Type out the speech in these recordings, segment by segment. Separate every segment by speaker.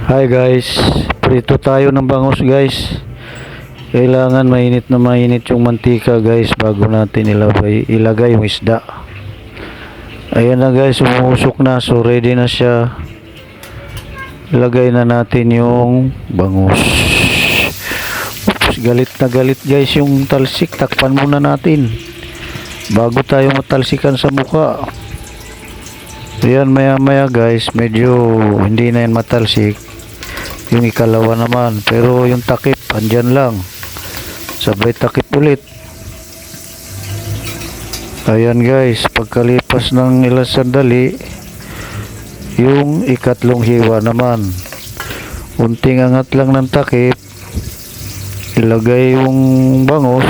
Speaker 1: Hi guys, prito tayo ng bangus guys. Kailangan mainit na mainit yung mantika guys bago natin ilagay yung isda. Ayan na guys, umusok na, so ready na siya. Ilagay na natin yung bangus. Oops, galit na galit guys yung talsik. Takpan muna natin bago tayo matalsikan sa mukha. Ayan, maya maya guys, medyo hindi na yan matalsik. Yung ikalawa naman, pero yung takip andyan lang, sabay takip ulit. Ayan guys, pagkalipas ng ilang sandali, yung ikatlong hiwa naman, unting angat lang ng takip, ilagay yung bangus,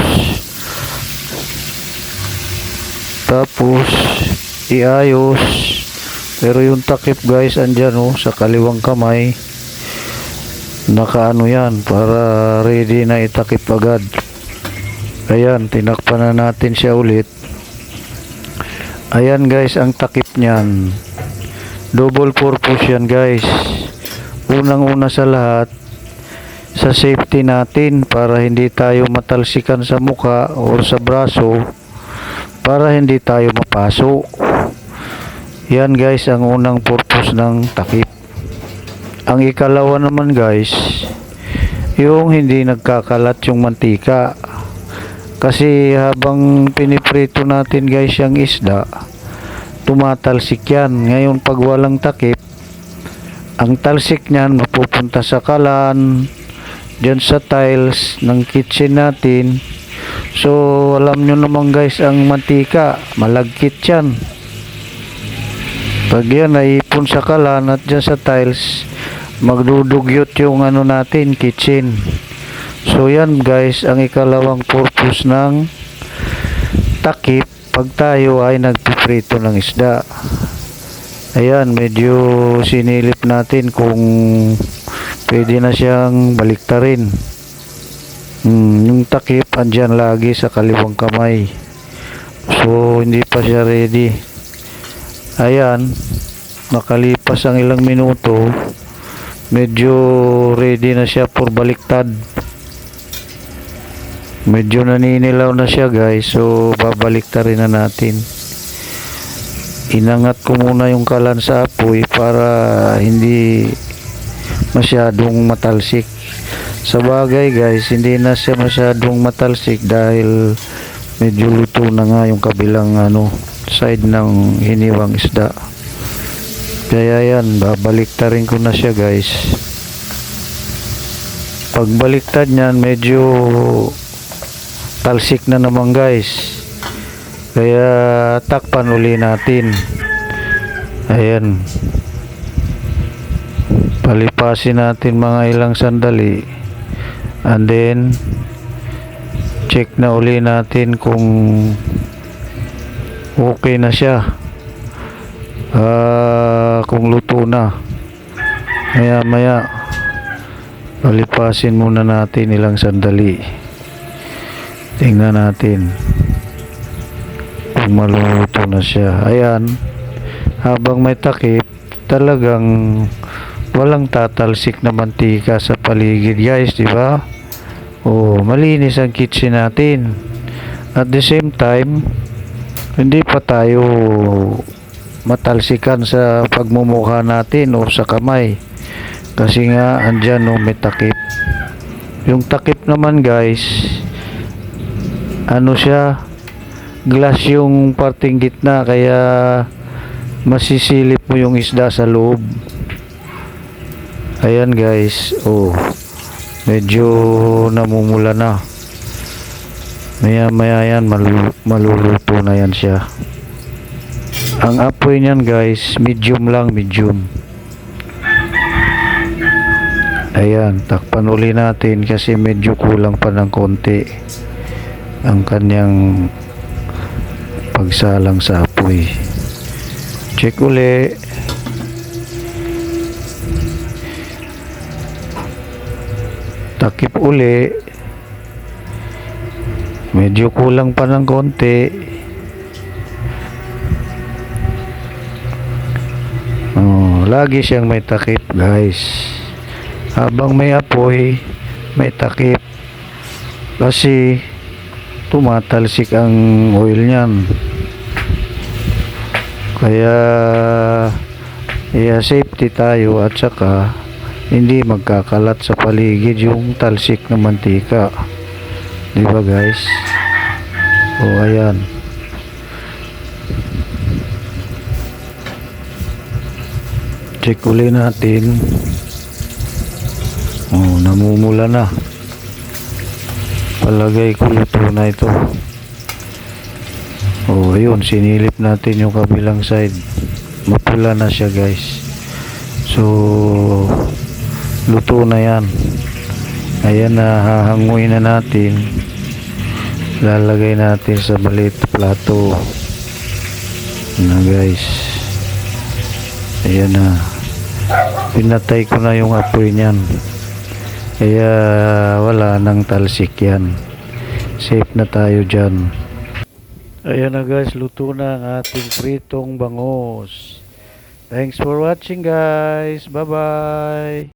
Speaker 1: tapos iayos. Pero yung takip guys andyan sa kaliwang kamay, nakaano yan para ready na itakip agad. Ayan, tinakpan na natin siya ulit. Ayan guys, ang takip niyan double purpose yan guys. Unang una sa lahat, sa safety natin, para hindi tayo matalsikan sa mukha o sa braso, para hindi tayo mapaso. Yan guys ang unang purpose ng takip. Ang ikalawa naman guys, yung hindi nagkakalat yung mantika. Kasi habang piniprito natin guys yung isda, tumatalsik yan. Ngayon pag walang takip, ang talsik niyan mapupunta sa kalan, dyan sa tiles ng kitchen natin. So alam nyo naman guys, ang mantika malagkit yan. Pag yan naipon sa kalan at dyan sa tiles, magdudugyot yung natin, kitchen. So yan guys ang ikalawang purpose ng takip pag tayo ay nagpiprito ng isda. Ayan, medyo sinilip natin kung pwede na siyang baliktarin. Yung takip andyan lagi sa kaliwang kamay, so hindi pa siya ready. Ayan, makalipas ang ilang minuto, medyo ready na siya for baliktad. Medyo naninilaw na siya guys, so babaliktarin na natin. Inangat ko muna yung kalan sa apoy para hindi masyadong matalsik. Sa bagay guys, hindi na siya masyadong matalsik dahil medyo luto na nga yung kabilang side ng hiniwang isda. Kaya yan, babaliktarin ko na siya guys. Pagbaliktad niyan, medyo talsik na naman guys, kaya takpan uli natin. Ayan, palipasin natin mga ilang sandali, and then check na uli natin kung okay na siya, kung luto na. Maya maya palipasin muna natin ilang sandali, tingnan natin kung maluluto na siya. Ayan, habang may takip, talagang walang tatalsik na mantika sa paligid guys, di ba? Malinis ang kitchen natin. At the same time, hindi pa tayo matalsikan sa pagmumukha natin o sa kamay, kasi nga andyan may takip. Yung takip naman guys, siya, glass yung parting gitna, kaya masisilip mo yung isda sa loob. Ayan guys, medyo namumula na. Maya maya yan, maluluto na yan siya. Ang apoy niyan guys, medium lang, medium. Ayan, takpan uli natin kasi medyo kulang pa ng konti ang kanyang pagsalang sa apoy. Check uli. Takip uli. Medyo kulang pa ng konti.
Speaker 2: Lagi siyang may takip, guys.
Speaker 1: Habang may apoy, may takip. Kasi tumatalsik ang oil niyan. Kaya safety tayo at saka hindi magkakalat sa paligid yung talsik ng mantika. Di ba guys? O ayan. Check uli natin. Oh, namumula na. Palagay ko luto na ito. Oh, ayun, sinilip natin yung kabilang side. Mapula na siya, guys. So, luto na yan. Ayan na, hahanguin na natin. Lalagay natin sa maliit na plato. Na, guys. Ayan na. Pinatay ko na yung apoy niyan. Kaya wala nang talsik yan. Safe na tayo dyan. Ayan na guys, luto na ang ating pritong bangus. Thanks for watching guys. Bye bye.